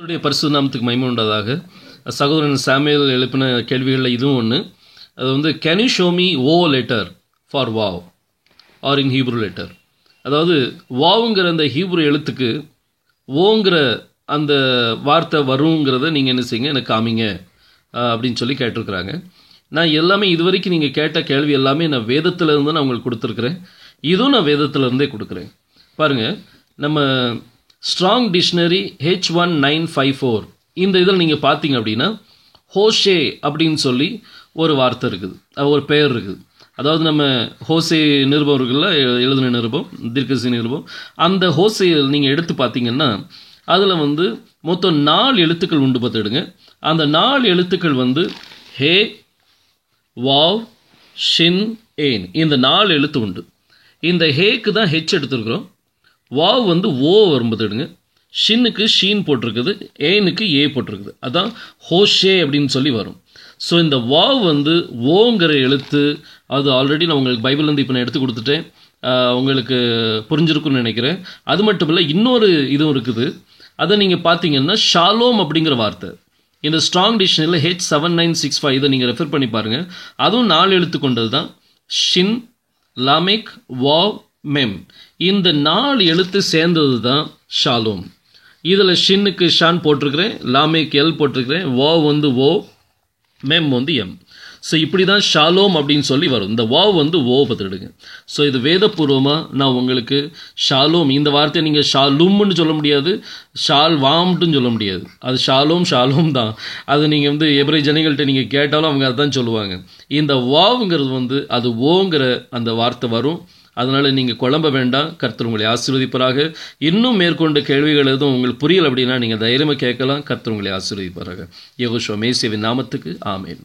அவருடைய பரிசுத்த நாமத்துக்கு மகிமை உண்டாதாக. சகோதரன் சாமுவேல் எழுப்பின கேள்விகளில் இதுவும் ஒன்று. அது வந்து can you show me O letter for vav or in Hebrew letter. அதாவது வாவுங்கிற அந்த ஹீப்ரு எழுத்துக்கு ஓங்கிற அந்த வார்த்தை வருங்கிறத நீங்கள் என்ன செய்யுங்க, எனக்கு காமிங்க அப்படின்னு சொல்லி கேட்டிருக்கிறாங்க. நான் எல்லாமே இது வரைக்கும் நீங்கள் கேட்ட கேள்வி எல்லாமே நான் வேதத்திலிருந்து நான் உங்களுக்கு கொடுத்துருக்குறேன். இதுவும் நான் வேதத்திலிருந்தே கொடுக்குறேன். பாருங்கள், நம்ம ஸ்ட்ராங் டிக்ஷனரி H1954 இந்த இதில் நீங்கள் பார்த்தீங்க அப்படின்னா ஹோஷே அப்படின்னு சொல்லி ஒரு வார்த்தை இருக்குது, ஒரு பெயர் இருக்குது. அதாவது நம்ம ஹோசே நிருபவர்களில் எழுதின நிருபம், தீர்க்கதரிசி நிருபம், அந்த ஹோசையை நீங்கள் எடுத்து பார்த்தீங்கன்னா அதில் வந்து மொத்தம் 4 எழுத்துக்கள் உண்டு பார்த்துடுங்க. அந்த 4 எழுத்துக்கள் வந்து ஹே, வாவ், ஷின், ஏன், இந்த 4 எழுத்து உண்டு. இந்த ஹேக்கு தான் ஹெச் எடுத்துருக்குறோம். வாவ் வந்து ஓ வரும்போதுடுங்க. ஷின்னுக்கு ஷீன் போட்டிருக்குது, ஏனுக்கு ஏ போட்டிருக்குது. அதான் ஹோஷே அப்படின்னு சொல்லி வரும். ஸோ இந்த வாவ் வந்து ஓங்கிற எழுத்து, அது ஆல்ரெடி நான் உங்களுக்கு பைபிள்லேருந்து இப்போ நான் எடுத்து கொடுத்துட்டேன், உங்களுக்கு புரிஞ்சிருக்குன்னு நினைக்கிறேன். அது மட்டும் இல்லை, இன்னொரு இதுவும் இருக்குது. அதை நீங்கள் பார்த்தீங்கன்னா ஷாலோம் அப்படிங்கிற வார்த்தை இந்த ஸ்ட்ராங் டிக்ஷனரியில் H7965 இதை நீங்கள் ரெஃபர் பண்ணி பாருங்கள். அதுவும் 4 எழுத்து கொண்டது தான். ஷின், லாமெக், வாவ், மெம், இந்த 4 எழுத்து சேர்ந்தது தான் ஷாலோம். இதில் ஷின்னுக்கு ஷான் போட்டிருக்கிறேன், லாமெக் எல் போட்டிருக்கிறேன், வாவ் வந்து ஓ, மெம் வந்து எம். ஸோ இப்படி தான் ஷாலோம் அப்படின்னு சொல்லி வரும். இந்த வாவ் வந்து ஓ பார்த்துடுங்க. ஸோ இது வேதபூர்வமாக நான் உங்களுக்கு ஷாலோம் இந்த வார்த்தையை நீங்கள் ஷாலும்னு சொல்ல முடியாது, ஷால் வாம்ட்டுன்னு சொல்ல முடியாது. அது ஷாலோம் தான். அது நீங்கள் வந்து எபிரேய ஜனங்கள்கிட்ட நீங்கள் கேட்டாலும் அவங்க அதான் சொல்லுவாங்க. இந்த வாவுங்கிறது வந்து அது ஓங்கிற அந்த வார்த்தை வரும். அதனால் நீங்கள் குழம்ப வேண்டாம். கர்த்தர் உங்களை ஆசீர்வதிப்பாராக. இன்னும் மேற்கொண்ட கேள்விகள் எதுவும் உங்களுக்கு புரியல அப்படின்னா நீங்கள் தைரியமாக கேட்கலாம். கர்த்தர் உங்களை ஆசீர்வதிப்பாராக. யெகோவா மேசியாவின் நாமத்துக்கு ஆமென்.